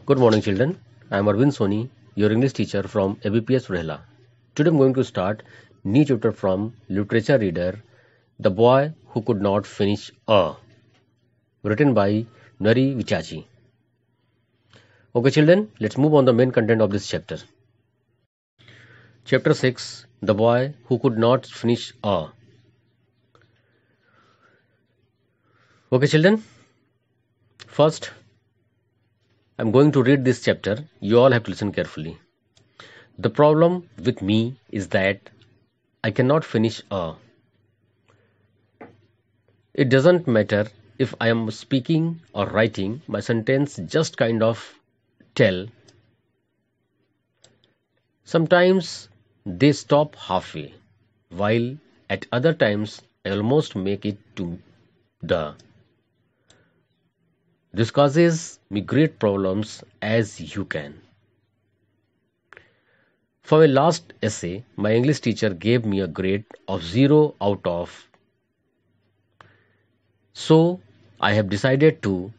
Good morning, children. I am Arvind Soni, your English teacher from ABPS Rehla. Today I am going to start new chapter from Literature Reader, The Boy Who Could Not Finish A, written by Nari Vichachi. Okay, children, let's move on the main content of this chapter. Chapter 6, The Boy Who Could Not Finish A. Okay, children, first I'm going to read this chapter. You all have to listen carefully. The problem with me is that I cannot finish a. It doesn't matter if I am speaking or writing, my sentence just kind of tell. Sometimes they stop halfway, while at other times I almost make it to the. This causes me great problems, as you can. For my last essay, my English teacher gave me a grade of 0 out of. So I have decided to.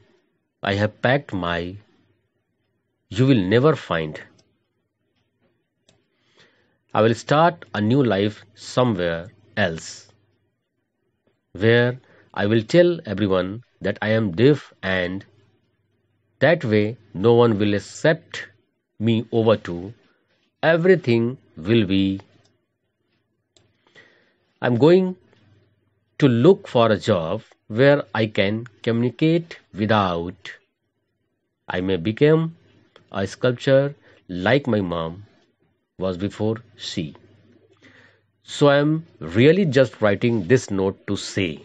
I have packed my. You will never find. I will start a new life somewhere else, where I will tell everyone that I am deaf, and that way no one will accept me over to. Everything will be. I'm going to look for a job where I can communicate without. I may become a sculptor like my mom was before she. So I'm really just writing this note to say.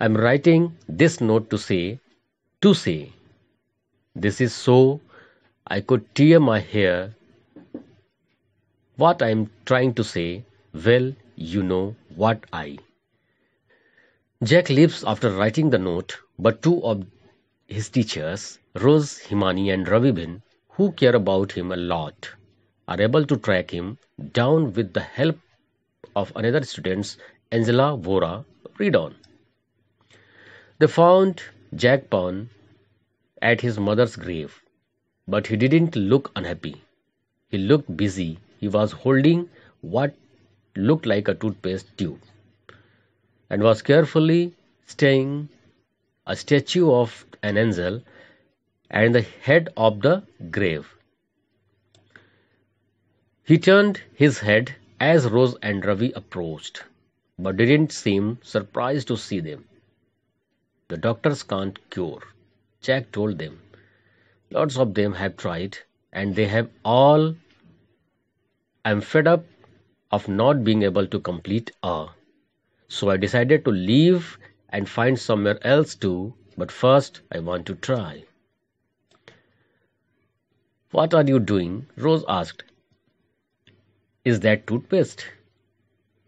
I'm writing this note to say. This is so I could tear my hair. What I'm trying to say, well, you know what I. Jack leaves after writing the note, but two of his teachers, Rose, Himani and Ravibin, who care about him a lot, are able to track him down with the help of another students, Angela, Vora, read on. They found Jack Pond at his mother's grave, but he didn't look unhappy. He looked busy. He was holding what looked like a toothpaste tube and was carefully staying a statue of an angel and the head of the grave. He turned his head as Rose and Ravi approached, but didn't seem surprised to see them. The doctors can't cure, Jack told them. Lots of them have tried, and they have all. I'm fed up of not being able to complete a. So I decided to leave and find somewhere else too, but first I want to try. What are you doing? Rose asked. Is that toothpaste?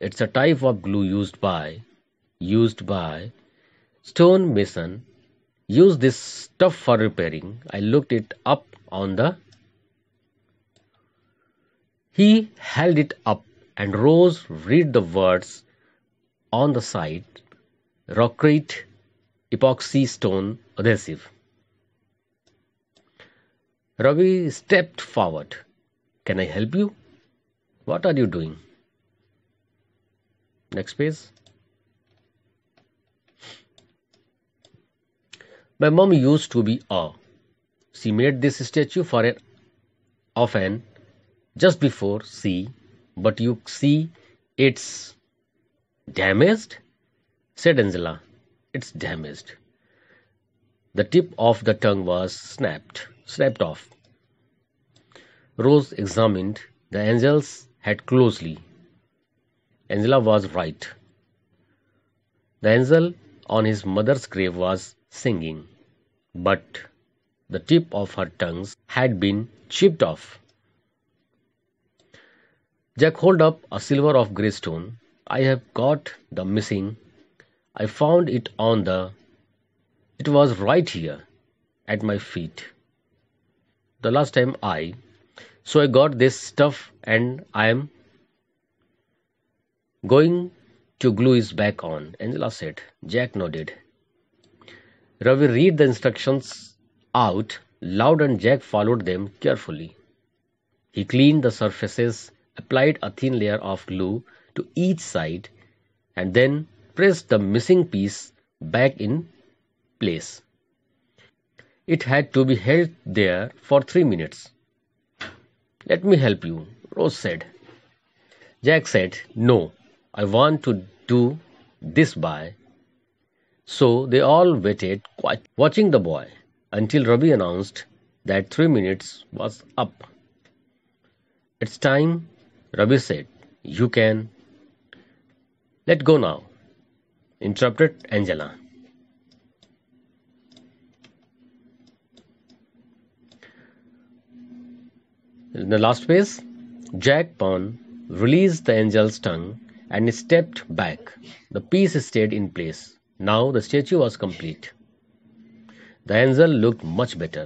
It's a type of glue used by stone mason. Use this stuff for repairing. I looked it up on the. He held it up and Rose read the words on the side. Rockrete epoxy stone adhesive. Ravi stepped forward. Can I help you? What are you doing? Next page. My mom used to be a. She made this statue of an just before she, but you see it's damaged, said Angela. It's damaged. The tip of the tongue was snapped off. Rose examined the angel's head closely. Angela was right. The angel on his mother's grave was singing, but the tip of her tongue had been chipped off. Jack held up a silver of grey stone. I have got the missing. I found it on the. It was right here, at my feet. The last time So I got this stuff and I am going to glue his back on, Angela said. Jack nodded. Ravi read the instructions out loud and Jack followed them carefully. He cleaned the surfaces, applied a thin layer of glue to each side, and then pressed the missing piece back in place. It had to be held there for 3 minutes. "Let me help you," Rose said. Jack said, "No, I want to do this by." So they all waited, quietly watching the boy, until Ravi announced that 3 minutes was up. "It's time," Ravi said. "You can—" "Let go now," interrupted Angela. In the last phase, Jack Pond released the angel's tongue and stepped back. The piece stayed in place. Now the statue was complete. The angel looked much better.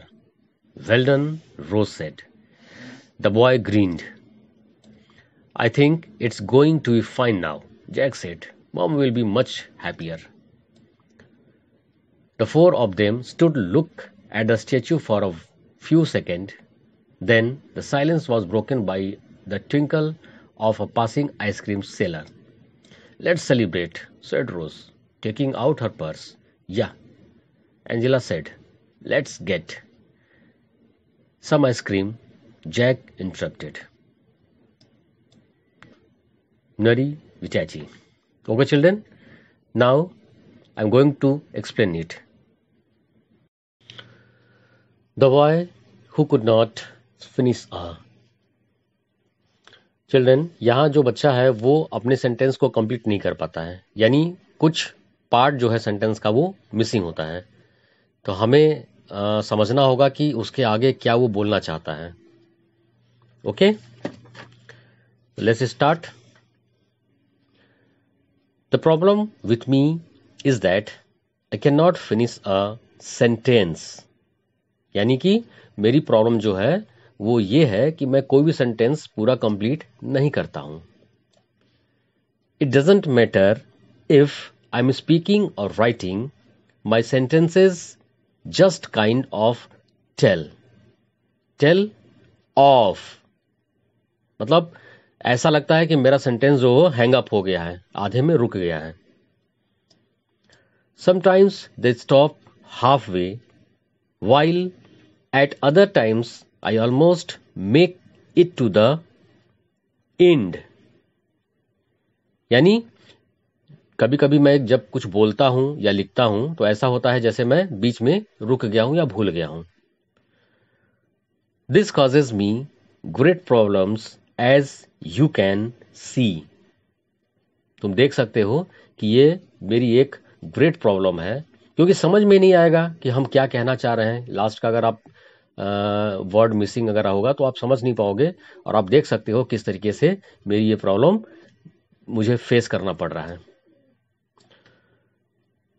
"Well done," Rose said. The boy grinned. "I think it's going to be fine now," Jack said. "Mom will be much happier." The four of them stood to look at the statue for a few seconds. Then the silence was broken by the twinkle of a passing ice cream seller. "Let's celebrate," said Rose, taking out her purse. "Yeah," Angela said. "Let's get some ice cream," Jack interrupted. Nari Vitachi. Okay, children, now I'm going to explain it. The boy who could not finish a. Children, यहाँ जो बच्चा है वो अपने sentence को complete नहीं कर पाता है, यानी कुछ पार्ट जो है सेंटेंस का वो मिसिंग होता है. तो हमें समझना होगा कि उसके आगे क्या वो बोलना चाहता है. Okay, let's start. The problem with me is that I can not finish a sentence. यानी कि मेरी प्रॉब्लम जो है वो ये है कि मैं कोई भी सेंटेंस पूरा कंप्लीट नहीं करता हूं. It doesn't matter if I am speaking or writing, my sentences just kind of tail off. मतलब ऐसा लगता है कि मेरा सेंटेंस जो हैंग अप हो गया है, आधे में रुक गया है. Sometimes they stop half way, while at other times I almost make it to the end. यानी कभी कभी मैं जब कुछ बोलता हूं या लिखता हूं तो ऐसा होता है जैसे मैं बीच में रुक गया हूं या भूल गया हूं. This causes me great problems as you can see. तुम देख सकते हो कि ये मेरी एक ग्रेट प्रॉब्लम है, क्योंकि समझ में नहीं आएगा कि हम क्या कहना चाह रहे हैं. लास्ट का अगर आप वर्ड मिसिंग अगर होगा तो आप समझ नहीं पाओगे, और आप देख सकते हो किस तरीके से मेरी ये प्रॉब्लम मुझे फेस करना पड़ रहा है.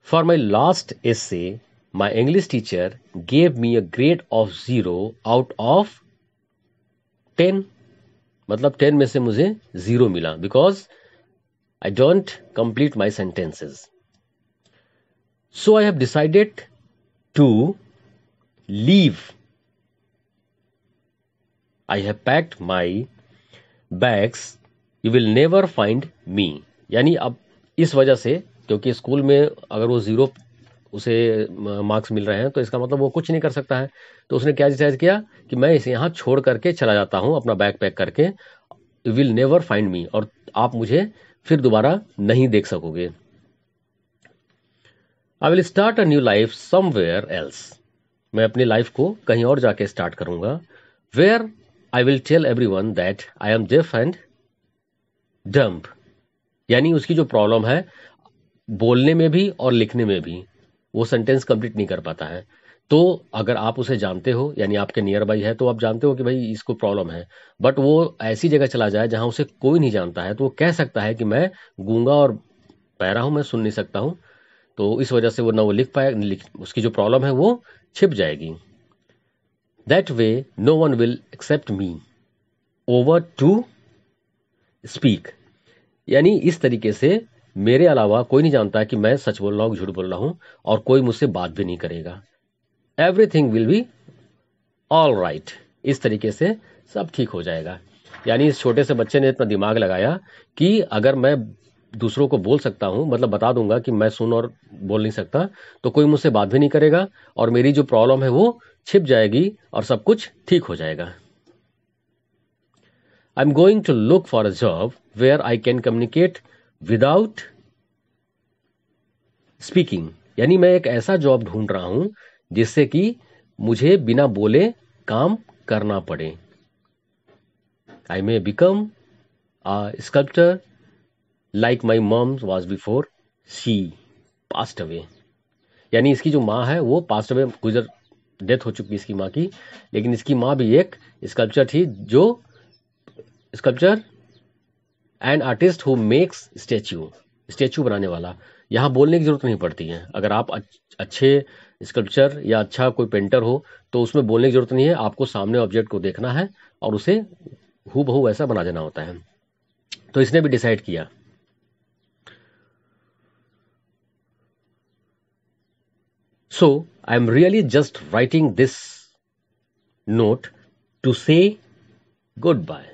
For my last essay my English teacher gave me a grade of 0 out of 10. मतलब 10 में से मुझे 0 मिला, because I don't complete my sentences. So I have decided to leave. I have packed my bags. You will never find me. यानी अब इस वजह से, क्योंकि स्कूल में अगर वो 0 उसे मार्क्स मिल रहे हैं तो इसका मतलब वो कुछ नहीं कर सकता है. तो उसने क्या डिसाइड किया कि मैं इसे यहाँ छोड़ करके चला जाता हूँ, अपना बैग पैक करके. You will never find me, और आप मुझे फिर दोबारा नहीं देख सकोगे. I will start a new life somewhere else. मैं अपनी लाइफ को कहीं और जाके स्टार्ट करूंगा. Where I will tell everyone that I am deaf and dumb. यानी उसकी जो प्रॉब्लम है बोलने में भी और लिखने में भी, वो सेंटेंस कंप्लीट नहीं कर पाता है. तो अगर आप उसे जानते हो, यानी आपके नियर बाई है, तो आप जानते हो कि भाई इसको प्रॉब्लम है, बट वो ऐसी जगह चला जाए जहां उसे कोई नहीं जानता है, तो वो कह सकता है कि मैं गूंगा और बहरा हूं, मैं सुन नहीं सकता हूं. तो इस वजह से वो ना वो लिख पाए, उसकी जो प्रॉब्लम है वो छिप जाएगी. That way no one will accept me over to speak. यानी इस तरीके से मेरे अलावा कोई नहीं जानता कि मैं सच बोल रहा हूं, झूठ बोल रहा हूं, और कोई मुझसे बात भी नहीं करेगा. Everything will be all right, इस तरीके से सब ठीक हो जाएगा। यानी इस छोटे से बच्चे ने इतना दिमाग लगाया कि अगर मैं दूसरों को बोल सकता हूं, मतलब बता दूंगा कि मैं सुन और बोल नहीं सकता, तो कोई मुझसे बात भी नहीं करेगा और मेरी जो प्रॉब्लम है वो छिप जाएगी और सब कुछ ठीक हो जाएगा। I am going to look for a job where I can communicate without speaking. यानी मैं एक ऐसा जॉब ढूंढ रहा हूं जिससे कि मुझे बिना बोले काम करना पड़े। I may become a sculptor like my mom was before she passed away. यानी इसकी जो माँ है वो पास्ट अवे, डेथ हो चुकी इसकी माँ की, लेकिन इसकी माँ भी एक स्कल्पचर थी, जो sculpture and artist who makes statue बनाने वाला। यहाँ बोलने की जरूरत नहीं पड़ती है। अगर आप अच्छे स्कल्पचर या अच्छा कोई पेंटर हो तो उसमें बोलने की जरूरत नहीं है, आपको सामने ऑब्जेक्ट को देखना है और उसे हूबहू वैसा बना देना होता है। तो इसने भी डिसाइड किया। So, I'm really just writing this note to say goodbye.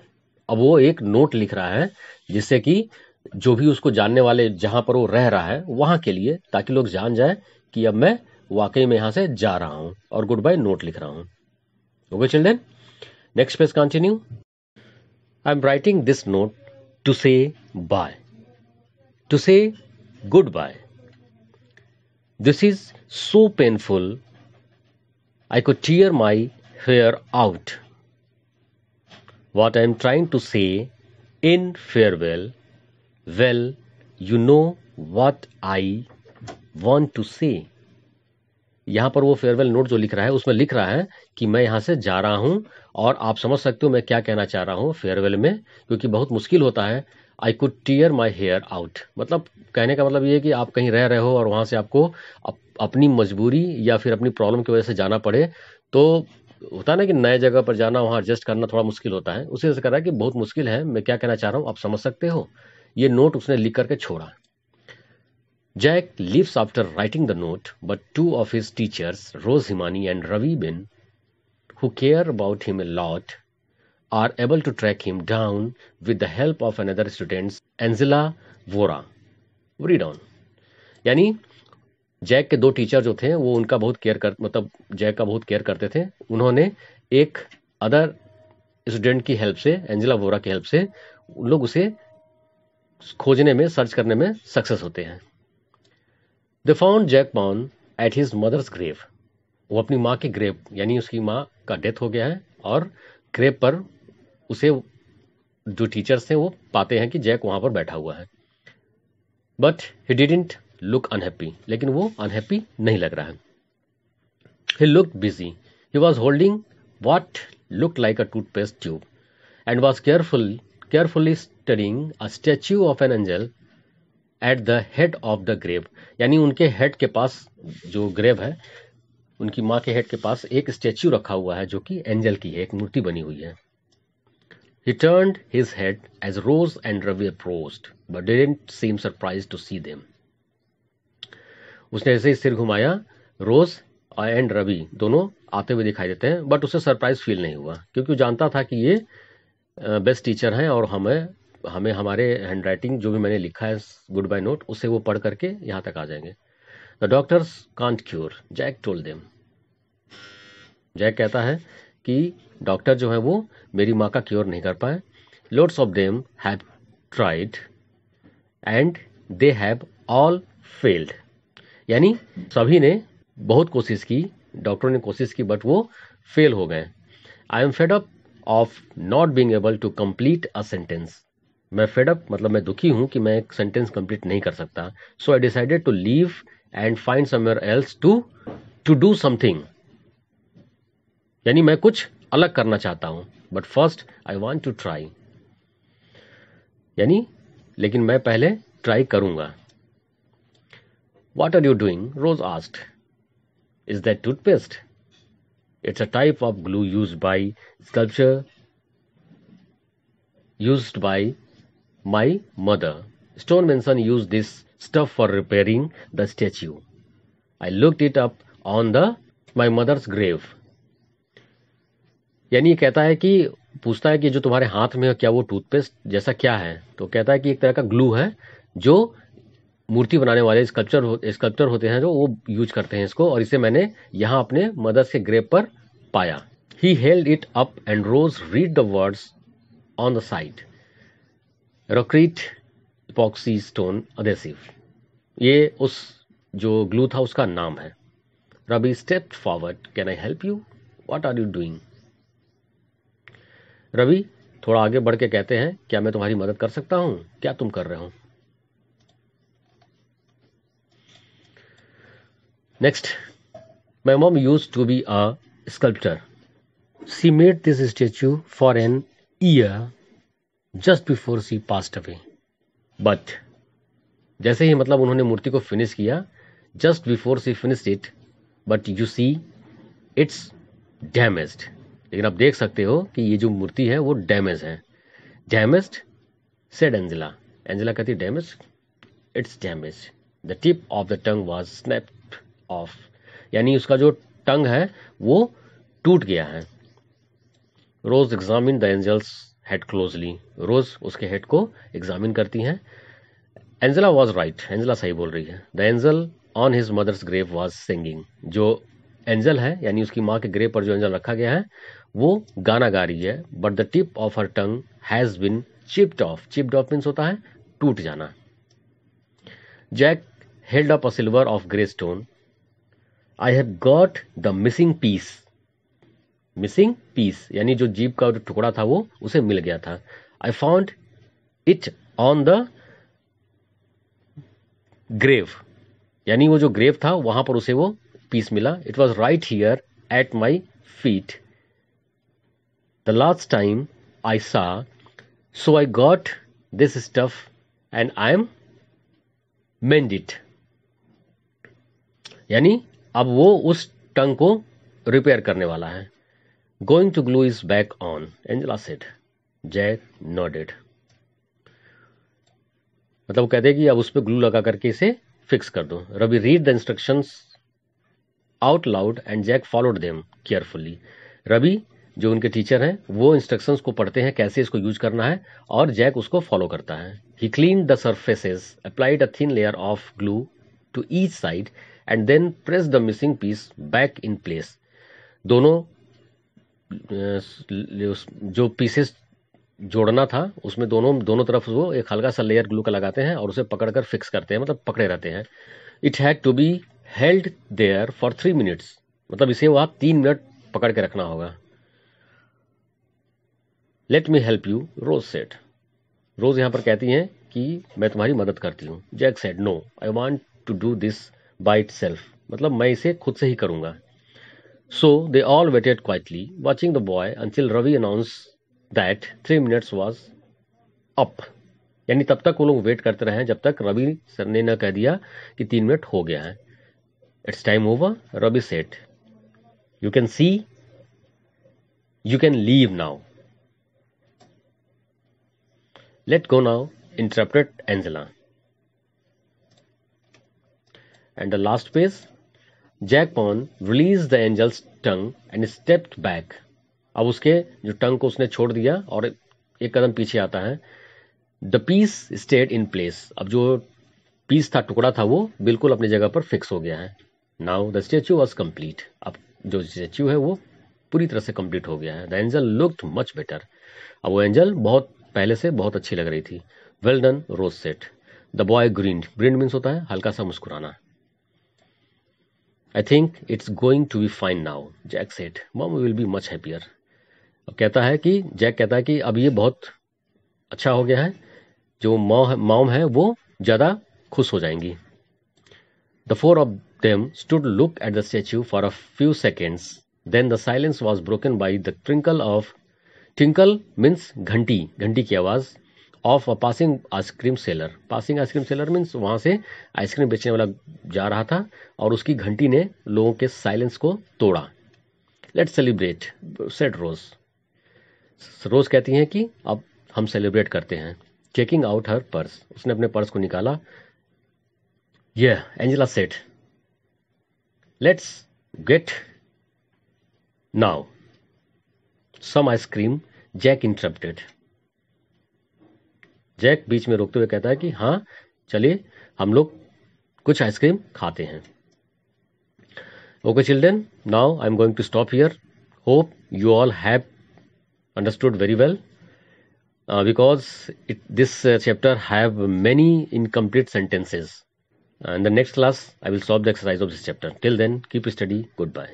अब वो एक नोट लिख रहा है जिससे कि जो भी उसको जानने वाले, जहां पर वो रह रहा है वहां के लिए, ताकि लोग जान जाए कि अब मैं वाकई में यहां से जा रहा हूं और गुड बाय नोट लिख रहा हूं। Okay children, next page continue. I am writing this note to say bye, to say goodbye. This is so painful, I could tear my hair out. What I am trying to say in farewell, well, you know what I want to say. यहां पर वो farewell note जो लिख रहा है उसमें लिख रहा है कि मैं यहां से जा रहा हूं और आप समझ सकते हो मैं क्या कहना चाह रहा हूं फेयरवेल में, क्योंकि बहुत मुश्किल होता है। I could tear my hair out, मतलब कहने का मतलब ये है कि आप कहीं रह रहे हो और वहां से आपको अपनी मजबूरी या फिर अपनी प्रॉब्लम की वजह से जाना पड़े, तो होता है ना कि नए जगह पर जाना, वहां एडजस्ट करना थोड़ा मुश्किल होता है। उसी से कह रहा है कि बहुत मुश्किल है, मैं क्या कहना चाह रहा हूं आप समझ सकते हो। ये नोट उसने लिख करके छोड़ा। Jack leaves after writing the note, but two of his teachers, Rose Himani and Ravi Bin, who care about him a lot, are able to track him down with the help of another student, Angela Vora. Read on. यानी Jack के दो teacher जो थे वो उनका बहुत मतलब Jack का बहुत केयर करते थे। उन्होंने एक अदर स्टूडेंट की हेल्प से, एंजेला वोरा की हेल्प से, उन लोग उसे खोजने में, सर्च करने में सक्सेस होते हैं। They found Jack Pawn at his mother's grave. वो अपनी माँ के ग्रेव, यानी उसकी माँ का डेथ हो गया है और ग्रेव पर उसे जो टीचर्स थे वो पाते हैं कि जैक वहां पर बैठा हुआ है। But he didn't look unhappy, लेकिन वो अनहैप्पी नहीं लग रहा है। He looked busy, he was holding what looked like a toothpaste tube and was carefully studying a statue of an angel at the head of the grave. यानी उनके head के पास, जो ग्रेव है उनकी माँ के हेड के पास एक स्टैच्यू रखा हुआ है जो कि एंजल की है, एक मूर्ति बनी हुई है। He turned his head as Rose and Ravi approached, but didn't seem surprised to see them. उसने ऐसे ही सिर घुमाया, रोज एंड रवि दोनों आते हुए दिखाई देते हैं, बट उसे सरप्राइज फील नहीं हुआ, क्योंकि वो जानता था कि ये बेस्ट टीचर हैं और हमें हमारे हैंड राइटिंग जो भी मैंने लिखा है गुड बाय नोट, उससे वो पढ़ करके यहाँ तक आ जाएंगे। The doctors can't cure, Jack told them. Jack कहता है कि डॉक्टर जो है वो मेरी माँ का क्योर नहीं कर पाए। Loads of them have tried and they have all failed. यानी सभी ने बहुत कोशिश की, डॉक्टरों ने कोशिश की, बट वो फेल हो गए। I am fed up of not being able to complete a sentence. मैं फेड अप मतलब मैं दुखी हूं कि मैं एक सेंटेंस कंप्लीट नहीं कर सकता। So I decided to leave and find somewhere else to do something. यानी मैं कुछ अलग करना चाहता हूं, but first I want to try. यानी लेकिन मैं पहले ट्राई करूंगा। What are you doing? Rose asked. Is that toothpaste? It's a type of glue used by my mother. Stonemanson used this stuff for repairing the statue. I looked it up on my mother's grave. यानी ये कहता है कि पूछता है कि जो तुम्हारे हाथ में है क्या वो टूथपेस्ट जैसा क्या है, तो कहता है कि एक तरह का ग्लू है जो मूर्ति बनाने वाले स्कल्पचर होते हैं जो वो यूज करते हैं इसको, और इसे मैंने यहाँ अपने मदर्स के ग्रेव पर पाया। He held it up and Rose read the words on the side, Rocrete epoxy stone adhesive. ये उस जो ग्लू था उसका नाम है। Ravi stepped forward, can I help you, what are you doing. Ravi थोड़ा आगे बढ़ के कहते हैं, क्या मैं तुम्हारी मदद कर सकता हूं, क्या तुम कर रहे हो। Next, my mom used to be a sculptor, she made this statue for an year just before she passed away, but जैसे ही मतलब उन्होंने मूर्ति को फिनिश किया, just before she finished it, but you see it's damaged. लेकिन आप देख सकते हो कि ये जो मूर्ति है वो डैमेज है। Damaged, said Angela. एंजेला कहती damage, it's damage. The tip of the tongue was snapped off, यानी उसका जो टंग है वो टूट गया है। Rose examine the angel's head closely, Rose उसके हेड को एग्जामिन करती हैं। एंजेला वॉज राइट, एंजेला सही बोल रही है। The angel on his mother's grave was singing, जो एंजल है यानी उसकी माँ के ग्रेव पर जो एंजल रखा गया है वो गाना गा रही है। But the tip of her tongue has been chipped off, chipped off means होता है टूट जाना। Jack held up a silver of grey stone, I have got the missing piece. Missing piece यानी जो जीप का जो टुकड़ा था वो उसे मिल गया था। I found it on the grave, यानी वो जो ग्रेव था वहां पर उसे वो पीस मिला। It was right here at my feet the last time I saw, so I got this stuff and I am mend it. यानी अब वो उस टंग को रिपेयर करने वाला है। Going to glue is back on, Angela said. Jack nodded, मतलब वो कहते हैं कि अब उस पर ग्लू लगा करके इसे फिक्स कर दो। Ravi read the instructions out loud and Jack followed them carefully. Ravi जो उनके टीचर हैं वो इंस्ट्रक्शंस को पढ़ते हैं कैसे इसको यूज करना है, और जैक उसको फॉलो करता है। He clean the surfaces, applied a thin layer of glue to each side and then press the missing piece back in place. दोनों जो पीसेस जोड़ना था उसमें दोनों दोनों तरफ वो एक हल्का सा लेयर ग्लू का लगाते हैं और उसे पकड़कर फिक्स करते हैं, मतलब पकड़े रहते हैं। It had to be held there for 3 minutes, मतलब इसे वो आप 3 मिनट पकड़ के रखना होगा। Let me help you, Rose said. Rose यहां पर कहती हैं कि मैं तुम्हारी मदद करती हूँ। Jack said no, I want to do this by itself, मतलब मैं इसे खुद से ही करूंगा। So they all waited quietly watching the boy until Ravi announce that 3 minutes was up, यानी तब तक वो लोग वेट करते रहे जब तक रवि सर ने न कह दिया कि 3 मिनट हो गया है। It's time over, Ravi said, you can see, you can leave now. Let go now, interrupted Angela. And the last page, Jack Pawn release the angel's tongue and stepped back. अब उसके जो टंग को उसने छोड़ दिया और एक कदम पीछे आता है। The piece stayed in place, अब जो पीस था टुकड़ा था वो बिल्कुल अपनी जगह पर फिक्स हो गया है। Now the statue was complete, अब जो स्टेच्यू है वो पूरी तरह से कंप्लीट हो गया है। The angel looked much better, अब वो एंजल बहुत पहले से बहुत अच्छी लग रही थी। Well done, Rose said. The boy grinned, grinned means होता है हल्का सा मुस्कुराना। I think it's going to be fine now, Jack said, mom will be much happier. अब कहता है कि जैक कहता है कि अब ये बहुत अच्छा हो गया है, जो मॉम है वो ज्यादा खुश हो जाएंगी। The four of them stood look at the statue for a few seconds, then the silence was broken by the twinkle of, twinkle means घंटी, घंटी की आवाज, of a passing ice cream seller. Passing ice cream seller means वहां से ice cream बेचने वाला जा रहा था और उसकी घंटी ने लोगों के साइलेंस को तोड़ा। लेट्स सेलिब्रेट, सेड रोज। रोज कहती हैं कि अब हम सेलिब्रेट करते हैं। चेकिंग आउट हर पर्स, उसने अपने पर्स को निकाला। Angela said, let's get now. some ice cream, Jack interrupted. Jack बीच में रोकते हुए कहता है कि हाँ चलिए हम लोग कुछ आइसक्रीम खाते हैं. Okay children, now I'm going to stop here. Hope you all have understood very well, because this chapter have many incomplete sentences. In the next class I will solve the exercise of this chapter. Till then, keep study. Goodbye.